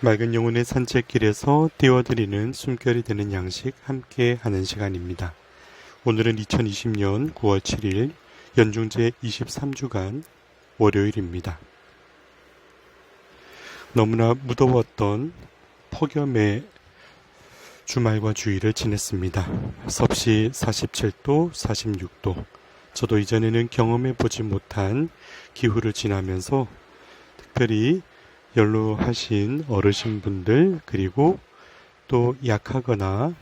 맑은 영혼의 산책길에서 띄워드리는 숨결이 되는 양식 함께 하는 시간입니다. 오늘은 2020년 9월 7일 연중제 23주간 월요일입니다. 너무나 무더웠던 폭염의 주말과 주일을 지냈습니다. 섭씨 47도, 46도. 저도 이전에는 경험해보지 못한 기후를 지나면서 특별히 연로하신 어르신분들, 그리고 또 약하거나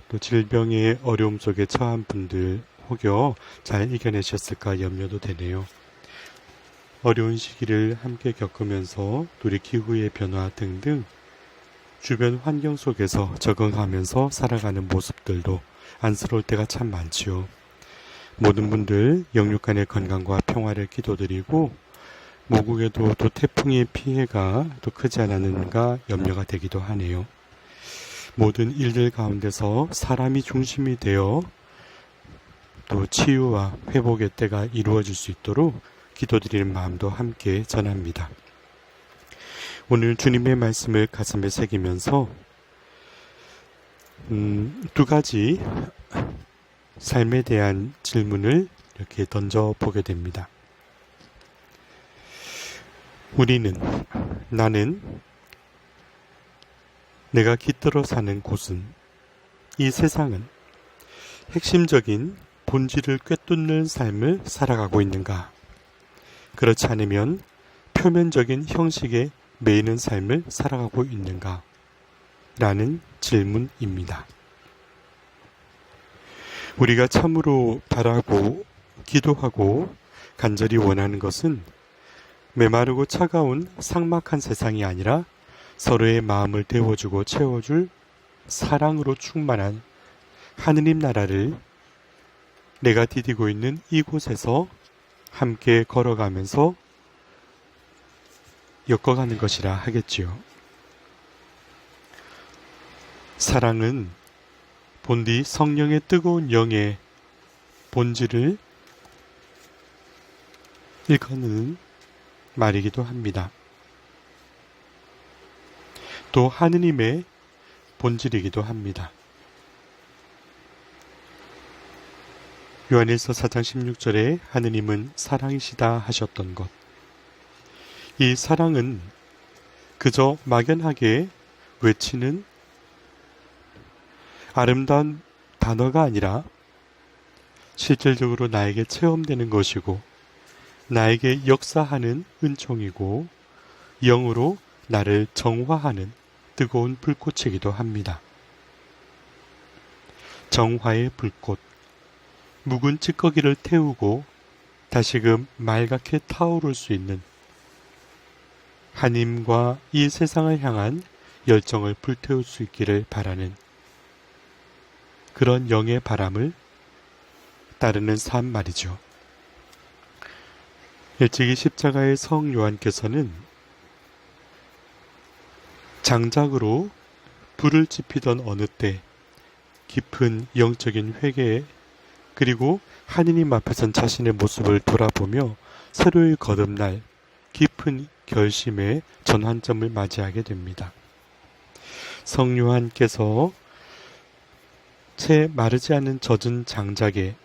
또 질병의 어려움 속에 처한 분들 혹여 잘 이겨내셨을까 염려도 되네요. 어려운 시기를 함께 겪으면서 우리 기후의 변화 등등 주변 환경 속에서 적응하면서 살아가는 모습들도 안쓰러울 때가 참 많지요. 모든 분들 영육간의 건강과 평화를 기도드리고 모국에도 또 태풍의 피해가 또 크지 않았는가 염려가 되기도 하네요. 모든 일들 가운데서 사람이 중심이 되어 또 치유와 회복의 때가 이루어질 수 있도록 기도드리는 마음도 함께 전합니다. 오늘 주님의 말씀을 가슴에 새기면서 두 가지 삶에 대한 질문을 이렇게 던져보게 됩니다. 나는 내가 깃들어 사는 곳은, 이 세상은 핵심적인 본질을 꿰뚫는 삶을 살아가고 있는가? 그렇지 않으면 표면적인 형식에 매이는 삶을 살아가고 있는가? 라는 질문입니다. 우리가 참으로 바라고 기도하고 간절히 원하는 것은 메마르고 차가운 삭막한 세상이 아니라 서로의 마음을 데워주고 채워줄 사랑으로 충만한 하느님 나라를 내가 디디고 있는 이곳에서 함께 걸어가면서 엮어가는 것이라 하겠지요. 사랑은 본디 성령의 뜨거운 영의 본질을 일컫는 말이기도 합니다. 또 하느님의 본질이기도 합니다. 요한일서 4장 16절에 하느님은 사랑이시다 하셨던 것. 이 사랑은 그저 막연하게 외치는 아름다운 단어가 아니라 실질적으로 나에게 체험되는 것이고 나에게 역사하는 은총이고 영으로 나를 정화하는 뜨거운 불꽃이기도 합니다. 정화의 불꽃, 묵은 찌꺼기를 태우고 다시금 맑게 타오를 수 있는 하나님과 이 세상을 향한 열정을 불태울 수 있기를 바라는 그런 영의 바람을 따르는 삶 말이죠. 일찍이 십자가의 성 요한께서는 장작으로 불을 지피던 어느 때 깊은 영적인 회개 그리고 하느님 앞에선 자신의 모습을 돌아보며 새로이 거듭날 깊은 결심의 전환점을 맞이하게 됩니다. 성 요한께서 채 마르지 않은 젖은 장작에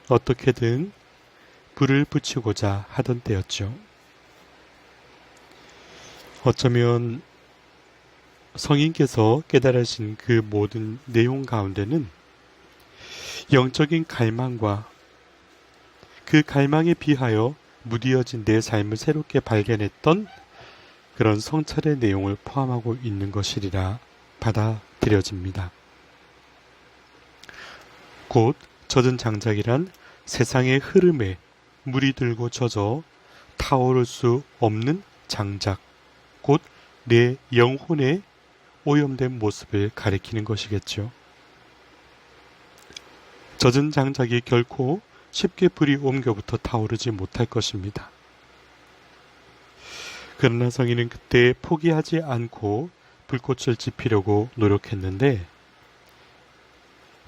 어떻게든 불을 붙이고자 하던 때였죠. 어쩌면 성인께서 깨달으신 그 모든 내용 가운데는 영적인 갈망과 그 갈망에 비하여 무디어진 내 삶을 새롭게 발견했던 그런 성찰의 내용을 포함하고 있는 것이리라 받아들여집니다. 곧 젖은 장작이란 세상의 흐름에 물이 들고 젖어 타오를 수 없는 장작, 곧 내 영혼의 오염된 모습을 가리키는 것이겠죠. 젖은 장작이 결코 쉽게 불이 옮겨부터 타오르지 못할 것입니다. 그러나 성인은 그때 포기하지 않고 불꽃을 지피려고 노력했는데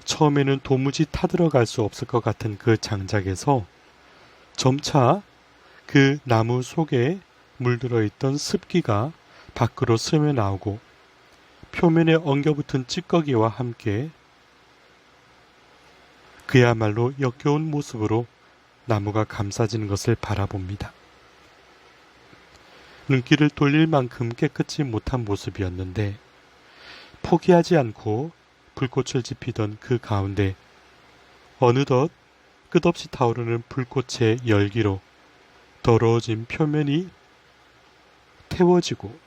처음에는 도무지 타들어갈 수 없을 것 같은 그 장작에서 점차 그 나무 속에 물들어 있던 습기가 밖으로 스며 나오고 표면에 엉겨붙은 찌꺼기와 함께 그야말로 역겨운 모습으로 나무가 감싸지는 것을 바라봅니다. 눈길을 돌릴 만큼 깨끗이 못한 모습이었는데 포기하지 않고 불꽃을 지피던 그 가운데 어느덧 끝없이 타오르는 불꽃의 열기로 더러워진 표면이 태워지고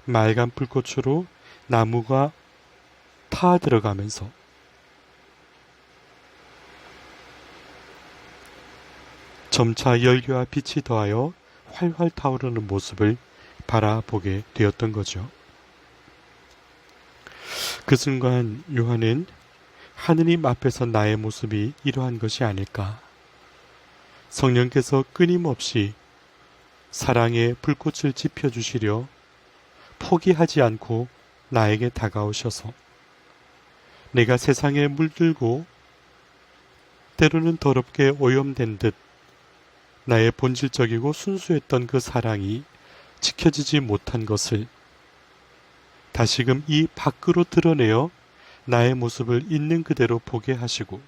맑은 불꽃으로 나무가 타 들어가면서 점차 열기와 빛이 더하여 활활 타오르는 모습을 바라보게 되었던 거죠. 그 순간 요한은 하느님 앞에서 나의 모습이 이러한 것이 아닐까. 성령께서 끊임없이 사랑의 불꽃을 지펴주시려 포기하지 않고 나에게 다가오셔서 내가 세상에 물들고 때로는 더럽게 오염된 듯 나의 본질적이고 순수했던 그 사랑이 지켜지지 못한 것을 다시금 이 밖으로 드러내어 나의 모습을 있는 그대로 보게 하시고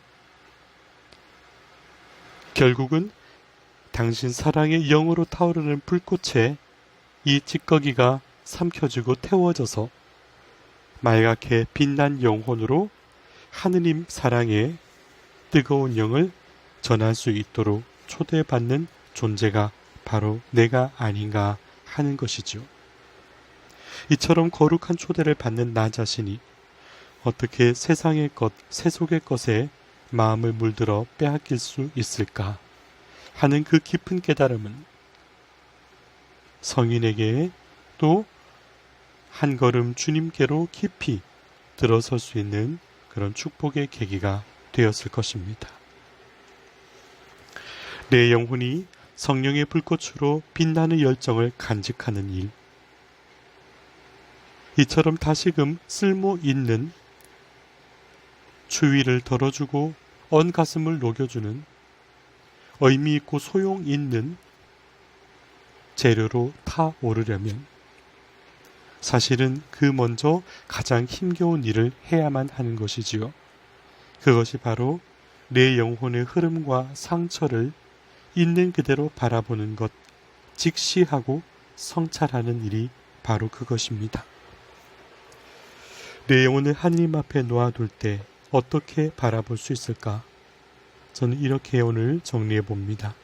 결국은 당신 사랑의 영으로 타오르는 불꽃에 이 찌꺼기가 삼켜지고 태워져서 맑게 빛난 영혼으로 하느님 사랑의 뜨거운 영을 전할 수 있도록 초대받는 존재가 바로 내가 아닌가 하는 것이죠. 이처럼 거룩한 초대를 받는 나 자신이 어떻게 세상의 것, 세속의 것에 마음을 물들어 빼앗길 수 있을까 하는 그 깊은 깨달음은 성인에게 또 한 걸음 주님께로 깊이 들어설 수 있는 그런 축복의 계기가 되었을 것입니다. 내 영혼이 성령의 불꽃으로 빛나는 열정을 간직하는 일, 이처럼 다시금 쓸모 있는 추위를 덜어주고 언 가슴을 녹여주는 의미 있고 소용 있는 재료로 타오르려면 사실은 그 먼저 가장 힘겨운 일을 해야만 하는 것이지요. 그것이 바로 내 영혼의 흐름과 상처를 있는 그대로 바라보는 것, 직시하고 성찰하는 일이 바로 그것입니다. 내 영혼을 하느님 앞에 놓아둘 때 어떻게 바라볼 수 있을까? 저는 이렇게 오늘 정리해 봅니다.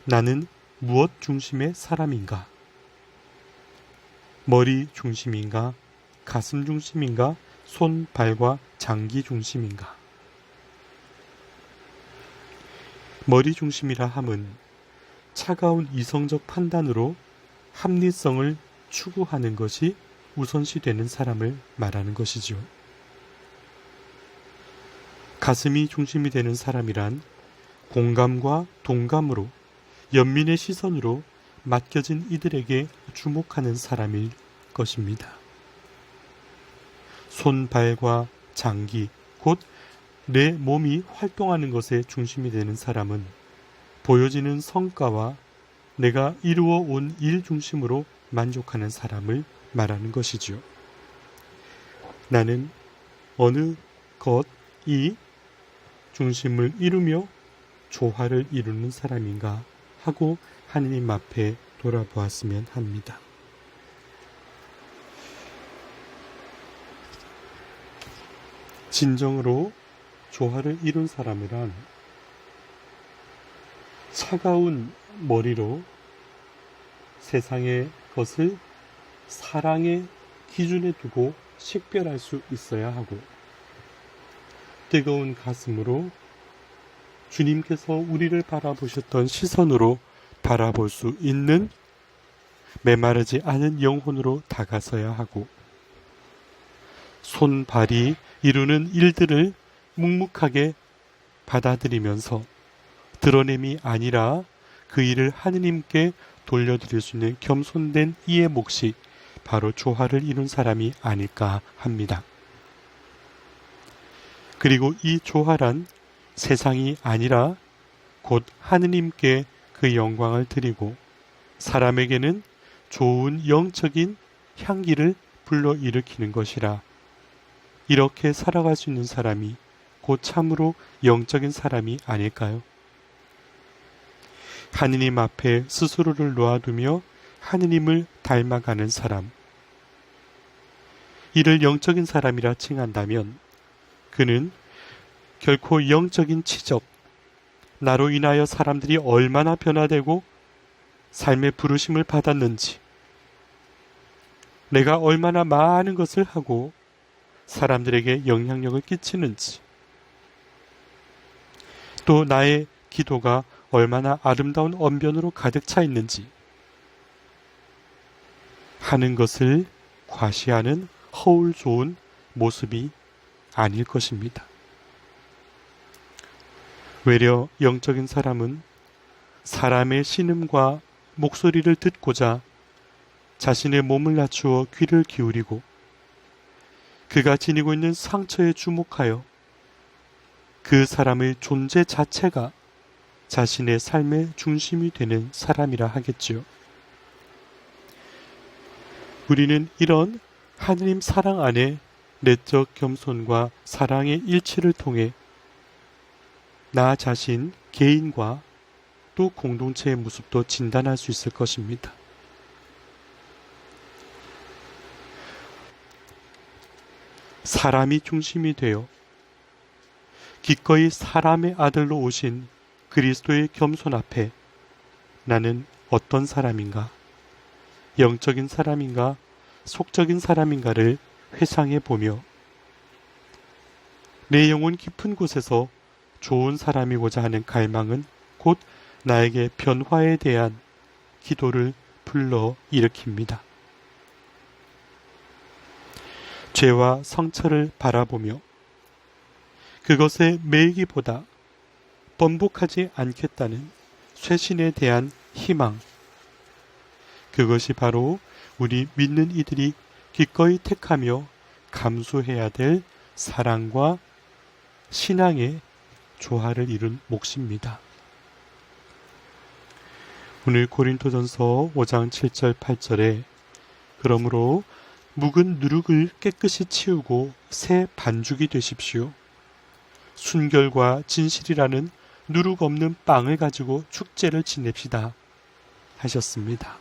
나는 무엇 중심의 사람인가? 머리 중심인가? 가슴 중심인가? 손, 발과 장기 중심인가? 머리 중심이라 함은 차가운 이성적 판단으로 합리성을 추구하는 것이 우선시되는 사람을 말하는 것이죠. 가슴이 중심이 되는 사람이란 공감과 동감으로 연민의 시선으로 맡겨진 이들에게 주목하는 사람일 것입니다. 손, 발과 장기, 곧 내 몸이 활동하는 것에 중심이 되는 사람은 보여지는 성과와 내가 이루어 온 일 중심으로 만족하는 사람을 말하는 것이죠. 나는 어느 것이 중심을 이루며 조화를 이루는 사람인가 하고 하느님 앞에 돌아보았으면 합니다. 진정으로 조화를 이룬 사람이란 차가운 머리로 세상의 것을 사랑의 기준에 두고 식별할 수 있어야 하고 뜨거운 가슴으로 주님께서 우리를 바라보셨던 시선으로 바라볼 수 있는 메마르지 않은 영혼으로 다가서야 하고 손, 발이 이루는 일들을 묵묵하게 받아들이면서 드러냄이 아니라 그 일을 하느님께 돌려드릴 수 있는 겸손된 이의 몫이 바로 조화를 이룬 사람이 아닐까 합니다. 그리고 이 조화란 세상이 아니라 곧 하느님께 그 영광을 드리고 사람에게는 좋은 영적인 향기를 불러일으키는 것이라. 이렇게 살아갈 수 있는 사람이 곧 참으로 영적인 사람이 아닐까요? 하느님 앞에 스스로를 놓아두며 하느님을 닮아가는 사람. 이를 영적인 사람이라 칭한다면 그는 결코 영적인 치적, 나로 인하여 사람들이 얼마나 변화되고 삶의 부르심을 받았는지, 내가 얼마나 많은 것을 하고 사람들에게 영향력을 끼치는지, 또 나의 기도가 얼마나 아름다운 언변으로 가득 차 있는지 하는 것을 과시하는 허울 좋은 모습이 아닐 것입니다. 외려 영적인 사람은 사람의 신음과 목소리를 듣고자 자신의 몸을 낮추어 귀를 기울이고 그가 지니고 있는 상처에 주목하여 그 사람의 존재 자체가 자신의 삶의 중심이 되는 사람이라 하겠지요. 우리는 이런 하느님 사랑 안에 내적 겸손과 사랑의 일치를 통해 나 자신, 개인과 또 공동체의 모습도 진단할 수 있을 것입니다. 사람이 중심이 되어 기꺼이 사람의 아들로 오신 그리스도의 겸손 앞에 나는 어떤 사람인가, 영적인 사람인가, 속적인 사람인가를 회상해 보며 내 영혼 깊은 곳에서 좋은 사람이고자 하는 갈망은 곧 나에게 변화에 대한 기도를 불러 일으킵니다. 죄와 상처를 바라보며 그것에 매이기보다 번복하지 않겠다는 쇄신에 대한 희망, 그것이 바로 우리 믿는 이들이 기꺼이 택하며 감수해야 될 사랑과 신앙의 조화를 이룬 몫입니다. 오늘 고린도전서 5장 7절 8절에 그러므로 묵은 누룩을 깨끗이 치우고 새 반죽이 되십시오. 순결과 진실이라는 누룩 없는 빵을 가지고 축제를 지냅시다 하셨습니다.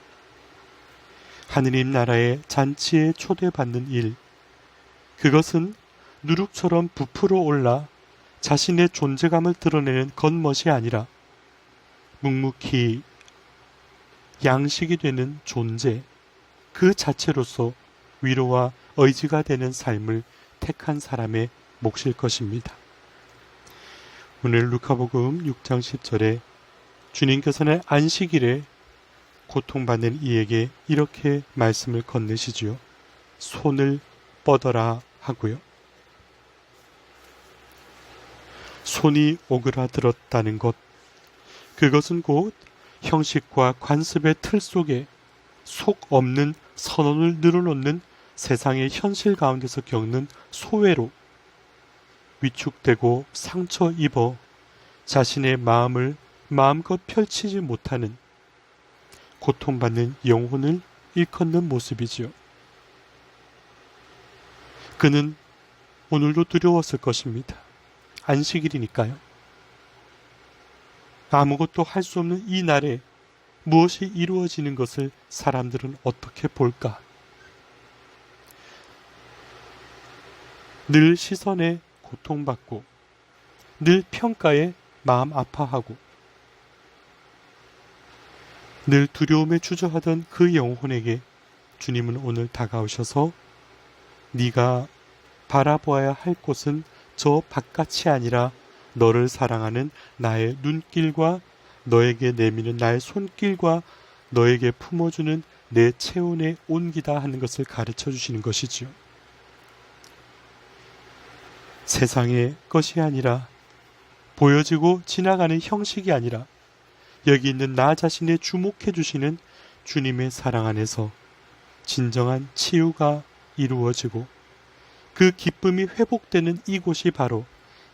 하느님 나라의 잔치에 초대받는 일, 그것은 누룩처럼 부풀어 올라 자신의 존재감을 드러내는 겉멋이 아니라 묵묵히 양식이 되는 존재, 그 자체로서 위로와 의지가 되는 삶을 택한 사람의 몫일 것입니다. 오늘 루카복음 6장 10절에 주님께서는 안식일에 고통받는 이에게 이렇게 말씀을 건네시지요. 손을 뻗어라 하고요. 손이 오그라들었다는 것, 그것은 곧 형식과 관습의 틀 속에 속 없는 선언을 늘어놓는 세상의 현실 가운데서 겪는 소외로 위축되고 상처 입어 자신의 마음을 마음껏 펼치지 못하는 고통받는 영혼을 일컫는 모습이지요. 그는 오늘도 두려웠을 것입니다. 안식일이니까요. 아무것도 할 수 없는 이 날에 무엇이 이루어지는 것을 사람들은 어떻게 볼까? 늘 시선에 고통받고 늘 평가에 마음 아파하고 늘 두려움에 주저하던 그 영혼에게 주님은 오늘 다가오셔서 네가 바라보아야 할 곳은 저 바깥이 아니라 너를 사랑하는 나의 눈길과 너에게 내미는 나의 손길과 너에게 품어주는 내 체온의 온기다 하는 것을 가르쳐 주시는 것이지요. 세상의 것이 아니라 보여지고 지나가는 형식이 아니라 여기 있는 나 자신에 주목해 주시는 주님의 사랑 안에서 진정한 치유가 이루어지고 그 기쁨이 회복되는 이곳이 바로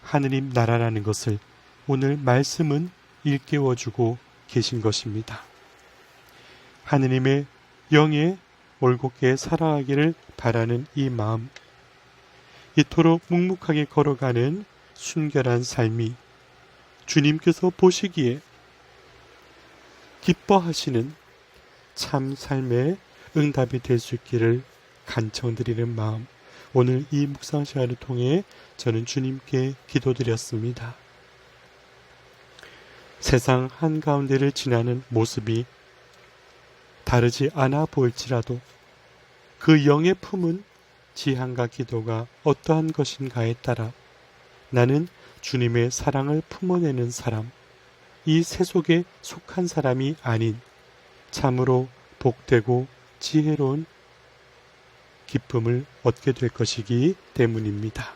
하느님 나라라는 것을 오늘 말씀은 일깨워주고 계신 것입니다. 하느님의 영에 올곧게 살아가기를 바라는 이 마음, 이토록 묵묵하게 걸어가는 순결한 삶이 주님께서 보시기에 기뻐하시는 참 삶의 응답이 될 수 있기를 간청드리는 마음, 오늘 이 묵상 시간을 통해 저는 주님께 기도드렸습니다. 세상 한가운데를 지나는 모습이 다르지 않아 보일지라도 그 영의 품은 지향과 기도가 어떠한 것인가에 따라 나는 주님의 사랑을 품어내는 사람, 이 세속에 속한 사람이 아닌 참으로 복되고 지혜로운 기쁨을 얻게 될 것이기 때문입니다.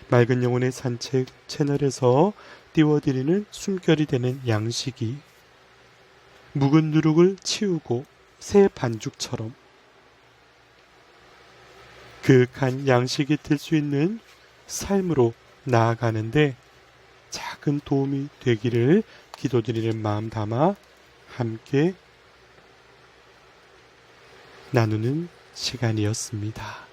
맑은 영혼의 산책 채널에서 띄워드리는 숨결이 되는 양식이 묵은 누룩을 치우고 새 반죽처럼 그윽한 양식이 될 수 있는 삶으로 나아가는데 작은 도움이 되기를 기도드리는 마음 담아 함께 나누는 시간이었습니다.